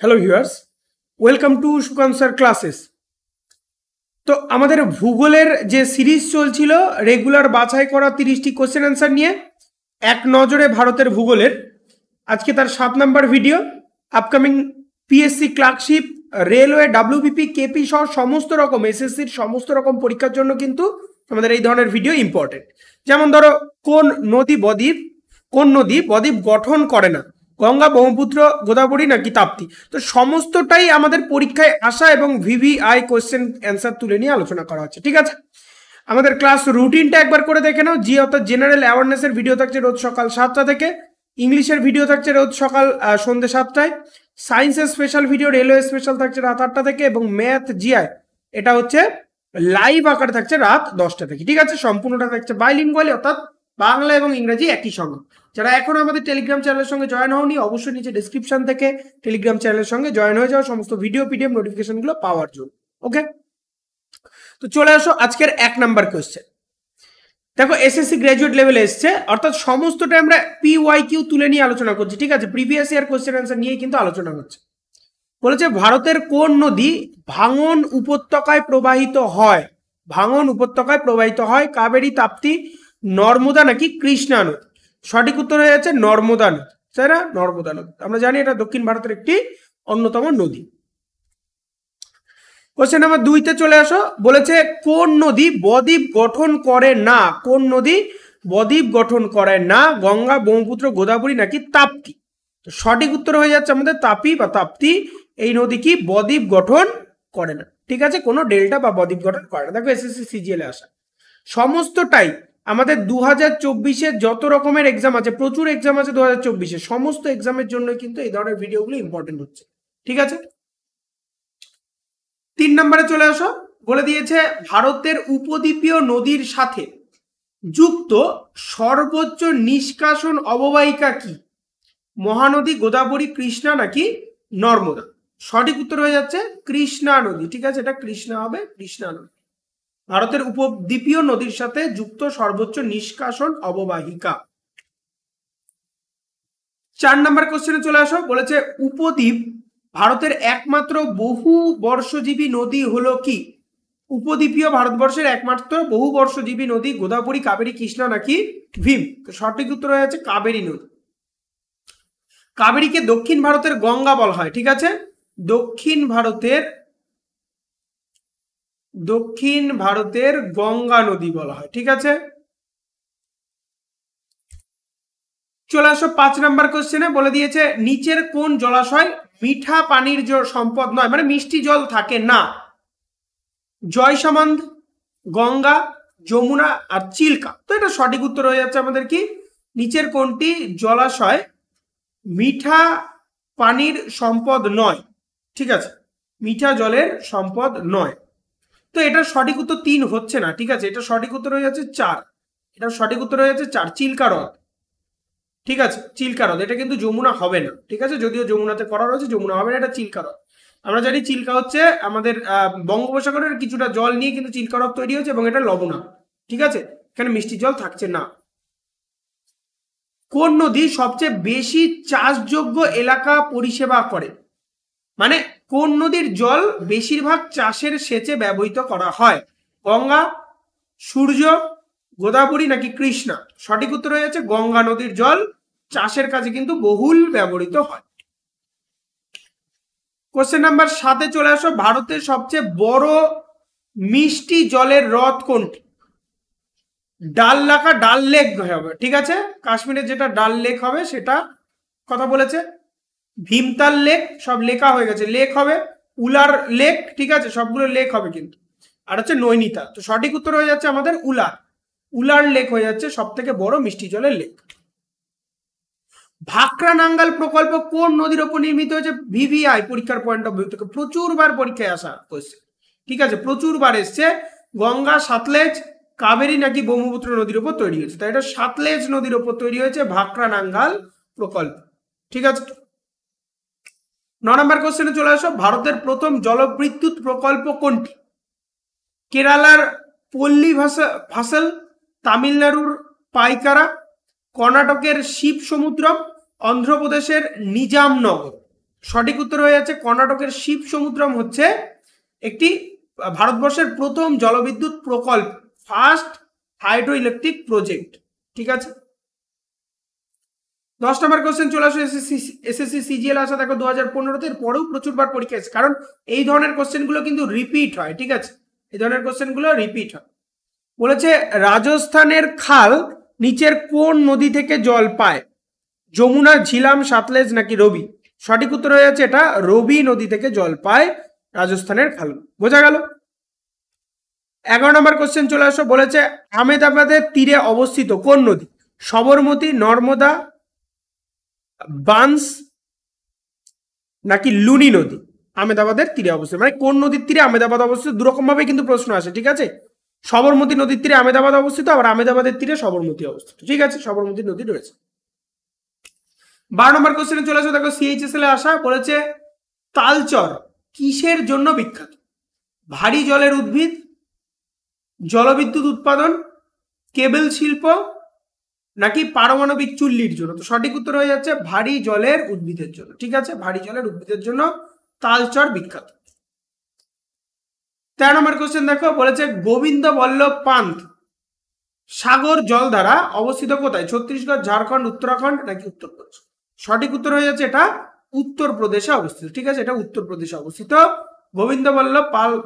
Hello viewers, welcome to Sukanta sir classes. তো আমাদের ভূগোলের যে সিরিজ চলছিল রেগুলার বাছাই করা 30টি কোশ্চেন অ্যান্সার নিয়ে এক নজরে ভারতের ভূগোলের, আজকে তার 7 নম্বর video. Upcoming PSC clerkship, railway, WBP, KP সহ সমস্ত রকম এসএসসির সমস্ত রকম পরীক্ষার জন্য কিন্তু আমাদের এই ধরনের ভিডিও ইম্পর্টেন্ট। যেমন ধরো, কোন নদী বদ্বীপ গঠন করে না, গঙ্গা, ব্রহ্মপুত্র, গোদাবরী নাকি তাপ্তি। তো সমস্তটাই আমাদের পরীক্ষায় আসা এবং ভিভিআই কোশ্চেন অ্যান্সার তুলে নিয়ে আলোচনা করা হচ্ছে, ঠিক আছে। আমাদের ক্লাস রুটিনটা একবার করে দেখে নাও। জি অর্থাৎ জেনারেল অ্যাওয়ারনেসের ভিডিও থাকছে রোজ সকাল 7টা থেকে, ইংলিশের ভিডিও থাকছে রোজ সকাল সন্ধ্যে 7টায়, সায়েন্সের স্পেশাল ভিডিও রেলওয়ে স্পেশাল থাকছে রাত 8টা থেকে, এবং ম্যাথ জিআই এটা হচ্ছে লাইভ আকারে থাকছে রাত 10টা থেকে, ঠিক আছে। সম্পূর্ণটা থাকছে বাইলিঙ্গুয়ালি, অর্থাৎ বাংলা এবং ইংরেজি একই সঙ্গে। যারা এখনো আমাদের টেলিগ্রাম চ্যানেলের সঙ্গে জয়েন হওনি, অবশ্যই নিচে ডিসক্রিপশন থেকে টেলিগ্রাম চ্যানেলের সঙ্গে জয়েন হয়ে যাও সমস্ত ভিডিও পিডিএফ নোটিফিকেশনগুলো পাওয়ার জন্য। ওকে, তো চলে আসো আজকের 1 নাম্বার কোয়েশ্চেন। দেখো, এসএসসি গ্র্যাজুয়েট লেভেলে এসছে, অর্থাৎ সমস্তটা আমরা পিওয়াইকিউ তুলে নিয়ে আলোচনা করছি, ঠিক আছে। প্রিভিয়াস ইয়ার কোয়েশ্চেন অ্যান্সার নিয়েই কিন্তু আলোচনা হচ্ছে। বলেছে ভারতের কোন নদী ভাঙন উপত্যকায় প্রবাহিত হয়? ভাঙন উপত্যকায় প্রবাহিত হয় কাবেরী, তাপ্তি, নর্মদা নাকি কৃষ্ণা নদী। সঠিক উত্তর হয়ে যাচ্ছে নর্মদা নদী, তাই না? নর্মদা নদী, আমরা জানি এটা দক্ষিণ ভারতের একটি অন্যতম নদী। কোশ্চেন নাম্বার 2-তে চলে আসো। বলেছে কোন নদী বদ্বীপ গঠন করে না? কোন নদী বদ্বীপ গঠন করে না? গঙ্গা, ব্রহ্মপুত্র, গোদাবরী নাকি তাপ্তি। তো সঠিক উত্তর হয়ে যাচ্ছে আমাদের তাপি বা তাপ্তি। এই নদী কি বদ্বীপ গঠন করে না, ঠিক আছে, কোনো ডেল্টা বা বদ্বীপ গঠন করে না। দেখো, এসএসসি সিজিএল এ আসা সমস্তটাই আমাদের 2024-এর যত রকমের এক্সাম আছে, প্রচুর এক্সাম আছে 2024-এ, সমস্ত এক্সামের জন্য কিন্তু এই ধরনের ভিডিওগুলো ইম্পর্টেন্ট হচ্ছে, ঠিক আছে। 3 নম্বরে চলে আসো। বলে দিয়েছে ভারতের উপদ্বীপীয় নদীর সাথে যুক্ত সর্বোচ্চ নিষ্কাশন অববাহিকা কি? মহানদী, গোদাবরী, কৃষ্ণা নাকি নর্মদা। সঠিক উত্তর হয়ে যাচ্ছে কৃষ্ণা নদী, ঠিক আছে, এটা কৃষ্ণা হবে, কৃষ্ণা নদী ভারতের উপদ্বীপীয় নদীর সাথে যুক্ত সর্বোচ্চ নিষ্কাশন অববাহিকা। 4 নম্বর কোশ্চেনে চলে আসো। বলেছে উপদ্বীপ ভারতের একমাত্র বহু বর্ষজীবী নদী হলো কি? উপদ্বীপীয় ভারতবর্ষের একমাত্র বহু বর্ষজীবী নদী গোদাবরী, কাবেরী, কৃষ্ণা নাকি ভীম। তো সঠিক উত্তর হয়ে যাচ্ছে কাবেরী নদী। কাবেরীকে দক্ষিণ ভারতের গঙ্গা বলা হয়, ঠিক আছে, দক্ষিণ ভারতের গঙ্গা নদী বলা হয়, ঠিক আছে। চলে আসো 5 নাম্বার কোশ্চেনে। বলে দিয়েছে নিচের কোন জলাশয় মিঠা পানির সম্পদ নয়, মানে মিষ্টি জল থাকে না? জয়সমান্দ, গঙ্গা, যমুনা আর চিল্কা। তো এটা সঠিক উত্তর হয়ে যাচ্ছে আমাদের কি, নিচের কোনটি জলাশয় মিঠা পানির সম্পদ নয়, ঠিক আছে, মিঠা জলের সম্পদ নয়। তো এটা সঠিক উত্তর 3 হচ্ছে না, ঠিক আছে, এটা সঠিক উত্তর হয়ে যাচ্ছে 4। এটা সঠিক উত্তর হয়ে যাচ্ছে 4, চিল্কা হ্রদ, ঠিক আছে, চিল্কা হ্রদ। এটা কিন্তু যমুনা হবে না, ঠিক আছে, যদিও যমুনাতে করা রয়েছে, যমুনা হবে না, এটা চিল্কা হ্রদ। আমরা জানি চিল্কা হচ্ছে আমাদের বঙ্গোপসাগরের কিছুটা জল নিয়ে কিন্তু চিল্কা হ্রদ তৈরি হয়েছে, এবং এটা লবণা, ঠিক আছে, এখানে মিষ্টি জল থাকছে না। কোন নদী সবচেয়ে বেশি চাষযোগ্য এলাকা পরিষেবা করে? মানে কোন নদীর জল বেশিরভাগ চাষের সেচে ব্যবহৃত করা হয়? গঙ্গা, সূর্য, গোদাবরী নাকি কৃষ্ণা। সঠিক উত্তর হয়ে যাচ্ছে গঙ্গা নদীর জল চাষের কাজে কিন্তু বহুল ব্যবহৃত হয়। কোশ্চেন নাম্বার 7-এ চলে আসো। ভারতের সবচেয়ে বড় মিষ্টি জলের হ্রদ কোনটি? ডাল লেক হবে, ঠিক আছে, কাশ্মীরের যেটা ডাল লেক হবে সেটা কথা বলেছে। ভীমতাল লেক, সব লেখা হয়ে গেছে, লেক হবে। উলার লেক, ঠিক আছে, সবগুলো লেক হবে কিন্তু। আর হচ্ছে নৈনিতাল। তো সঠিক উত্তর হয়ে যাচ্ছে আমাদের উলার লেক হয়ে যাচ্ছে সব থেকে বড় মিষ্টি জলের লেক। ভাকরা নাঙ্গাল প্রকল্প কোন নদীর উপর নির্মিত হয়েছে? ভিভিআই পরীক্ষার পয়েন্ট অফ ভিউ থেকে প্রচুর বার পরীক্ষায় আসা কোশ্চেন, ঠিক আছে, প্রচুর বার এসছে। গঙ্গা, সাতলেজ, কাবেরী নাকি ব্রহ্মপুত্র নদীর উপর তৈরি হয়েছে? তাই এটা সাতলেজ নদীর উপর তৈরি হয়েছে ভাকরা নাঙ্গাল প্রকল্প, ঠিক আছে। 9 নম্বর কোশ্চেনে চলে আসো। ভারতের প্রথম জলবিদ্যুৎ প্রকল্প কোনটি? কেরালার পল্লী ভাসাল, তামিলনাড়ুর পাইকারা, কর্ণাটকের শিব সমুদ্রম, অন্ধ্রপ্রদেশের নিজামনগর। সঠিক উত্তর হয়ে যাচ্ছে কর্ণাটকের শিব সমুদ্রম হচ্ছে একটি ভারতবর্ষের প্রথম জলবিদ্যুৎ প্রকল্প, ফার্স্ট হাইড্রো ইলেকট্রিক প্রজেক্ট। ঠিক আছে, 10 নম্বর কোশ্চেন চলে আসো এসএসসি সিজিএল আসা দেখো 2015-তে, পরেও প্রচুরবার পরীক্ষা এসেছে, কারণ এই ধরনের কোশ্চেনগুলো কিন্তু রিপিট হয়। ঠিক আছে, এই ধরনের কোশ্চেনগুলো রিপিট হয়। বলেছে রাজস্থানের খাল নিচের কোন নদী থেকে জল পায়? যমুনা, ঝিলাম, সাতলেজ নাকি রবি? সঠিক উত্তর হয়ে যাচ্ছে এটা রবি নদী থেকে জল পায় রাজস্থানের খাল। বোঝা গেল? 11 নম্বর কোশ্চেন চলে আসো, বলেছে আহমেদাবাদের তীরে অবস্থিত কোন নদী? সবরমতী, নর্মদা, বান্স নাকি লুনি নদী? আহমেদাবাদের তীরে অবস্থিত, মানে কোন নদীর তীরে আহমেদাবাদ অবস্থিত, দুরকম ভাবে কিন্তু প্রশ্ন আসে। ঠিক আছে, সবরমতী নদীর তীরে আহমেদাবাদ অবস্থিত, আবার আহমেদাবাদের তীরে সবরমতী অবস্থিত। ঠিক আছে, সবরমতী নদী রয়েছে। 12 নম্বর কোশ্চেনে চলে আসো দেখো সিএইচএসএল এ আসা, বলেছে তালচর কিসের জন্য বিখ্যাত? ভারী জলের উদ্ভিদ, জলবিদ্যুৎ উৎপাদন, কেবল শিল্প নাকি পারমাণবিক চুল্লির জন্য? তো সঠিক উত্তর হয়ে যাচ্ছে ভারী জলের উদ্ভিদের জন্য। ঠিক আছে, ভারী জলের উদ্ভিদের জন্য তালচর বিখ্যাত। 13 নম্বর কোশ্চেন দেখো, বলেছে গোবিন্দ বল্লভ পান্থ সাগর জলধারা অবস্থিত কোথায়? ছত্তিশগড়, ঝাড়খণ্ড, উত্তরাখণ্ড নাকি উত্তরপ্রদেশ? সঠিক উত্তর হয়ে যাচ্ছে এটা উত্তরপ্রদেশে অবস্থিত। ঠিক আছে, এটা উত্তরপ্রদেশে অবস্থিত গোবিন্দ বল্লভ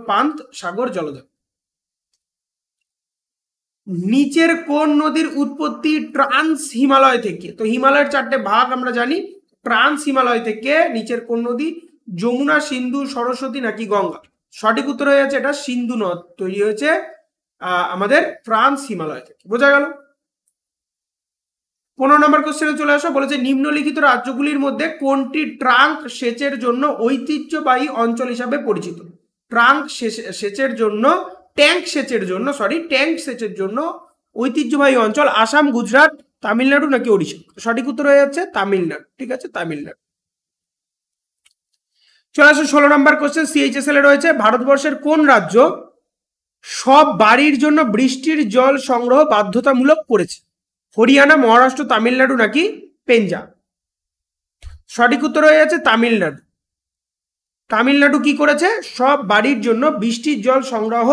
পান্থ সাগর জলধারা। নিচের কোন নদীর উৎপত্তি ট্রান্স হিমালয় থেকে? তো হিমালয়ের 4টে ভাগ আমরা জানি, ট্রান্স হিমালয় থেকে নিচের কোন নদী? যমুনা, সিন্ধু, সরস্বতী নাকি গঙ্গা? সঠিক উত্তর হয়ে যাচ্ছে এটা সিন্ধু নদ তৈরি হয়েছে আমাদের ট্রান্স হিমালয় থেকে। বোঝা গেল? 15 নম্বর কোশ্চেনে চলে আসো, বলেছে নিম্নলিখিত রাজ্যগুলির মধ্যে কোনটি ট্রাঙ্ক সেচের জন্য ঐতিহ্যবাহী অঞ্চল হিসাবে পরিচিত? ট্রাঙ্ক সেচের জন্য ট্যাঙ্ক সেচের জন্য ঐতিহ্যবাহী অঞ্চল আসাম, গুজরাট, তামিলনাড়ু নাকি ওড়িশা? সঠিক উত্তর হয়ে যাচ্ছে তামিলনাড়ু। ঠিক আছে, তামিলনাড়ু। চলে আসো 16 নম্বর কোশ্চেন সিএইচএসএল এ রয়েছে, ভারতবর্ষের কোন রাজ্য সব বাড়ির জন্য বৃষ্টির জল সংগ্রহ বাধ্যতামূলক করেছে? হরিয়ানা, মহারাষ্ট্র, তামিলনাড়ু নাকি পেঞ্জাব? সঠিক উত্তর হয়ে যাচ্ছে তামিলনাড়ু। তামিলনাড়ু কি করেছে? সব বাড়ির জন্য বৃষ্টির জল সংগ্রহ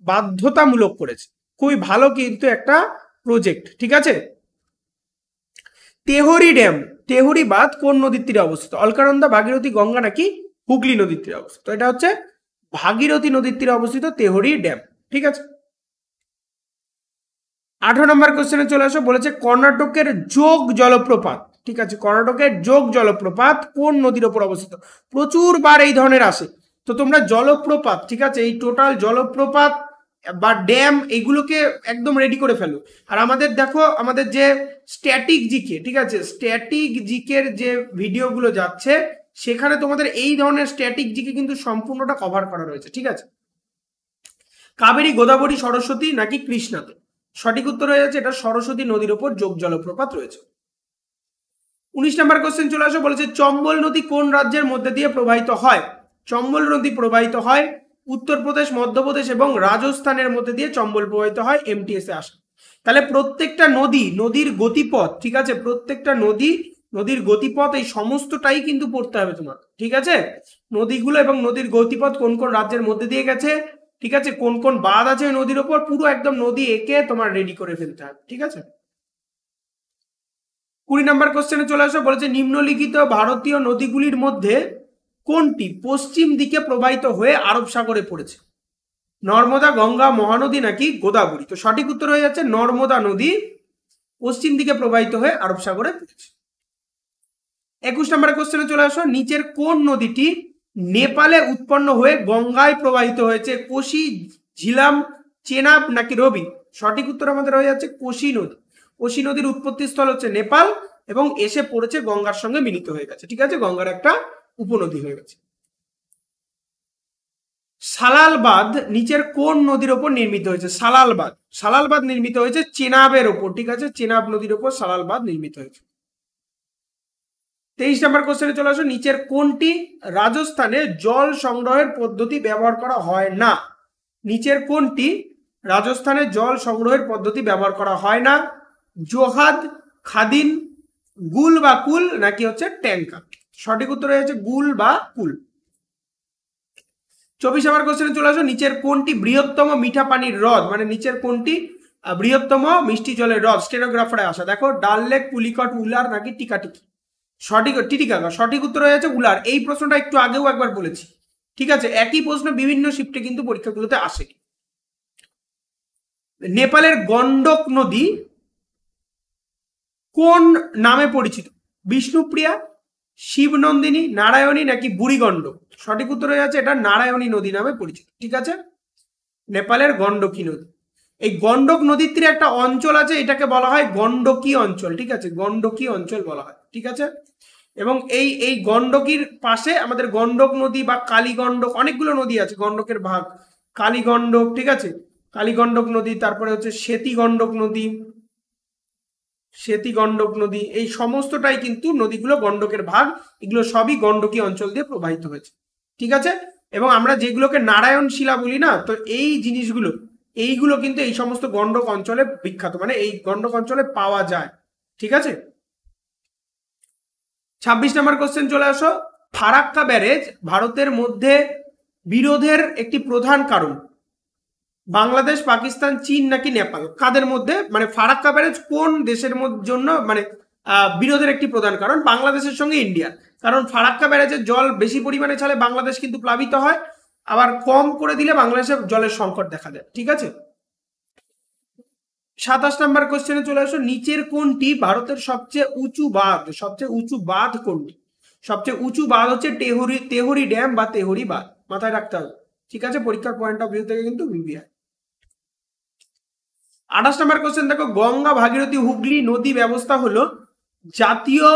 বাধ্যতামূলক করেছে। খুবই ভালো কিন্তু একটা প্রজেক্ট। ঠিক আছে, তেহরি ড্যাম, তেহরি বাঁধ কোন নদীর তীরে অবস্থিত? অলকানন্দা, ভাগীরথী, গঙ্গা নাকি হুগলি নদীর তীরে অবস্থিত? এটা হচ্ছে ভাগীরথী নদীর তীরে অবস্থিত তেহরি ড্যাম। ঠিক আছে, 18 নম্বর কোশ্চেনে চলে আসো, বলেছে কর্ণাটকের যোগ জলপ্রপাত। ঠিক আছে, কর্ণাটকের যোগ জলপ্রপাত কোন নদীর ওপর অবস্থিত? প্রচুর বার এই ধরনের আসে, তো তোমরা জলপ্রপাত, ঠিক আছে, এই টোটাল জলপ্রপাত বা ড্যাম এগুলোকে একদম রেডি করে ফেলো। আর আমাদের দেখো আমাদের যে স্ট্যাটিক জিকে, ঠিক আছে, স্ট্যাটিক জিকের যে ভিডিওগুলো যাচ্ছে সেখানে তোমাদের এই ধরনের স্ট্যাটিক জিকে কিন্তু সম্পূর্ণটা কভার করা রয়েছে। ঠিক আছে, কাবেরী, গোদাবরী, সরস্বতী নাকি কৃষ্ণাতে? সঠিক উত্তর হয়ে যাচ্ছে এটা সরস্বতী নদীর উপর যোগ জলপ্রপাত রয়েছে। 19 নম্বর কোশ্চেন চলে আসো, বলেছে চম্বল নদী কোন রাজ্যের মধ্যে দিয়ে প্রবাহিত হয়? চম্বল নদী প্রবাহিত হয় উত্তরপ্রদেশ, মধ্যপ্রদেশ এবং রাজস্থানের মধ্যে দিয়ে চম্বল প্রবাহিত হয় এমটিএস এ আসে। তাহলে প্রত্যেকটা নদীর গতিপথ, ঠিক আছে, প্রত্যেকটা নদীর গতিপথ এই সমস্তটাই কিন্তু পড়তে হবে তোমার। ঠিক আছে, নদীগুলো এবং নদীর গতিপথ কোন কোন রাজ্যের মধ্যে দিয়ে গেছে, ঠিক আছে, কোন কোন বাঁধ আছে নদীর ওপর, পুরো একদম নদী এঁকে তোমার রেডি করে ফেলতে হবে। ঠিক আছে, 20 নম্বর কোশ্চেনে চলে আসো, বলেছে নিম্নলিখিত ভারতীয় নদীগুলির মধ্যে কোনটি পশ্চিম দিকে প্রবাহিত হয়ে আরব সাগরে পড়েছে? নর্মদা, গঙ্গা, মহানদী নাকি গোদাবরী? তো সঠিক উত্তর হয়ে যাচ্ছে নর্মদা নদী পশ্চিম দিকে প্রবাহিত হয়ে আরব সাগরে পড়েছে। 21 নম্বর কোশ্চেনে চলে আসো, নিচের কোন নদীটি নেপালে উৎপন্ন হয়ে গঙ্গায় প্রবাহিত হয়েছে? কোশি, ঝিলাম, চেনাব নাকি রবি? সঠিক উত্তর আমাদের হয়ে যাচ্ছে কোশি নদী। কোশি নদীর উৎপত্তি স্থল হচ্ছে নেপাল এবং এসে পড়েছে গঙ্গার সঙ্গে মিলিত হয়ে গেছে। ঠিক আছে, গঙ্গার একটা উপনদী হয়ে গেছে। সালাল বাঁধ নিচের কোন নদীর ওপর নির্মিত হয়েছে? সালাল বাঁধ নির্মিত হয়েছে চেনাবের ওপর। ঠিক আছে, চেনাব নদীর ওপর সালাল বাঁধ নির্মিত হয়েছে। 23 নম্বর কোশ্চেনে চলে আসো, নিচের কোনটি রাজস্থানে জল সংগ্রহের পদ্ধতি ব্যবহার করা হয় না? নিচের কোনটি রাজস্থানে জল সংগ্রহের পদ্ধতি ব্যবহার করা হয় না? জোহাদ, খাদিন, গুল বা কুল নাকি হচ্ছে ট্যাঙ্কা? সঠিক উত্তর হয়ে যাচ্ছে গুল বা কুল। 24 নম্বর কোশ্চেনে চলে আসো, নিচের কোনটি বৃহত্তম মিঠা পানির হ্রদ, মানে নিচের কোনটি বৃহত্তম মিষ্টি জলের হ্রদ? স্টেনোগ্রাফারে আসা, দেখো ডাল লেক, পুলিকট, উলার নাকি টিকাটিকি? সঠিক টিটিকাকা, সঠিক উত্তর হয়ে যাচ্ছে উলার। এই প্রশ্নটা একটু আগেও একবার বলেছি, ঠিক আছে? একই প্রশ্ন বিভিন্ন শিফটে কিন্তু পরীক্ষাগুলোতে আসে। নেপালের গন্ডক নদী কোন নামে পরিচিত? বিষ্ণুপ্রিয়া, শিবনন্দিনী, নারায়ণী নাকি বুড়িগণ্ডক? সঠিক উত্তর হয়ে যাচ্ছে এটা নারায়ণী নদী নামে পরিচিত, ঠিক আছে? নেপালের গন্ডকী নদী। এই গন্ডক নদীর তীরে একটা অঞ্চল আছে, এটাকে বলা হয় গন্ডকী অঞ্চল, ঠিক আছে? গন্ডকী অঞ্চল বলা হয়, ঠিক আছে? এবং এই গন্ডকীর পাশে আমাদের গন্ডক নদী বা কালীগন্ডক, অনেকগুলো নদী আছে গন্ডকের ভাগ, কালীগন্ডক, ঠিক আছে? কালীগন্ডক নদী, তারপরে হচ্ছে শ্বেতিগন্ডক নদী, শ্বেতিগন্ডক নদী, এই সমস্তটাই কিন্তু নদীগুলো গন্ডকের ভাগ, এগুলো সবই গন্ডকী অঞ্চল দিয়ে প্রবাহিত হয়েছে, ঠিক আছে? এবং আমরা যেগুলোকে নারায়ণ শিলা বলি না, তো এই জিনিসগুলো এইগুলো কিন্তু এই সমস্ত গন্ডক অঞ্চলে বিখ্যাত, মানে এই গন্ডক অঞ্চলে পাওয়া যায়, ঠিক আছে? 26 নম্বর কোশ্চেন চলে আসো, ফারাক্কা ব্যারেজ ভারতের মধ্যে বিরোধের একটি প্রধান কারণ? বাংলাদেশ, পাকিস্তান, চীন নাকি নেপাল? কাদের মধ্যে, মানে ফারাক্কা ব্যারেজ কোন দেশের জন্য মানে বিরোধের একটি প্রধান কারণ? বাংলাদেশের সঙ্গে ইন্ডিয়া। কারণ ফারাক্কা ব্যারেজের জল বেশি পরিমাণে ছাড়লে বাংলাদেশ কিন্তু প্লাবিত হয়, আবার কম করে দিলে বাংলাদেশের জলের সংকট দেখা দেয়, ঠিক আছে? 27 নম্বর কোশ্চেনে চলে আসো, নিচের কোনটি ভারতের সবচেয়ে উঁচু বাঁধ? সবচেয়ে উঁচু বাঁধ কোনটি? সবচেয়ে উঁচু বাঁধ হচ্ছে তেহরি ড্যাম বা তেহরি বাঁধ, মাথায় রাখতে হবে, ঠিক আছে? পরীক্ষার পয়েন্ট অফ ভিউ থেকে কিন্তু বিবিআই। 28 নম্বর কোশ্চেন দেখো, গঙ্গা ভাগীরথী হুগলি নদী ব্যবস্থা হলো জাতীয়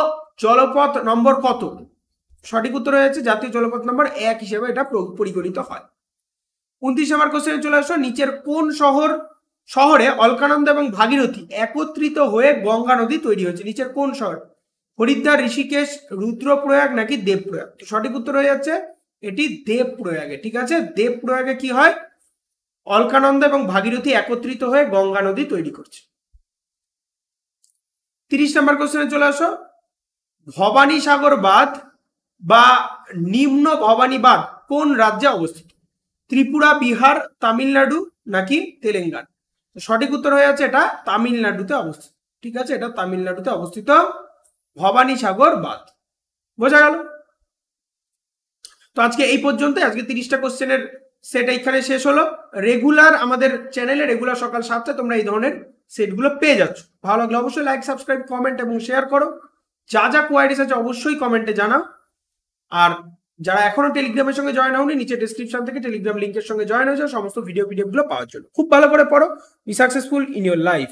জলপথ নম্বর কত? সঠিক উত্তর হয়েছে জাতীয় জলপথ নম্বর 1 হিসেবে এটা পরিগণিত হয়। 29 নম্বর কোশ্চেনে চলে আসো, নিচের কোন শহরে অলকানন্দা এবং ভাগীরথী একত্রিত হয়ে গঙ্গা নদী তৈরি হয়েছে? নিচের কোন শহর? হরিদ্বার, ঋষিকেশ, রুদ্রপ্রয়াগ নাকি দেবপ্রয়াগ? সঠিক উত্তর হয়ে যাচ্ছে এটি দেবপ্রয়াগে, ঠিক আছে? দেবপ্রয়াগে কি হয়? অলকানন্দা এবং ভাগীরথী একত্রিত হয়ে গঙ্গা নদী তৈরি করছে। 30 নম্বর কোশ্চেনে চলে আসো, ভবানী সাগর বাঁধ বা নিম্ন ভবানী বাঁধ কোন রাজ্যে অবস্থিত? ত্রিপুরা, বিহার, তামিলনাড়ু নাকি তেলেঙ্গানা? সঠিক উত্তর হয়ে যাচ্ছে এটা তামিলনাড়ুতে অবস্থিত, ঠিক আছে? এটা তামিলনাড়ুতে অবস্থিত ভবানী সাগর বাঁধ। বোঝা গেল? তো আজকে এই পর্যন্ত, আজকে 30টা কোশ্চেনের সেট এইখানে শেষ হলো। রেগুলার আমাদের চ্যানেলে রেগুলার সকাল 7টায় তোমরা এই ধরনের সেটগুলো পেয়ে যাচ্ছ। ভালো লাগলে অবশ্যই লাইক, সাবস্ক্রাইব, কমেন্ট এবং শেয়ার করো। যা যা কোয়ারিজ আছে অবশ্যই কমেন্টে জানাও। আর যারা এখনো টেলিগ্রামের সঙ্গে জয়েন হওনি, নিচে ডেসক্রিপশন থেকে টেলিগ্রাম লিঙ্কের সঙ্গে জয়েন হয়ে যাও সমস্ত ভিডিও পিডিএফ গুলো পাওয়ার জন্য। খুব ভালো করে পড়ো, be successful in your life.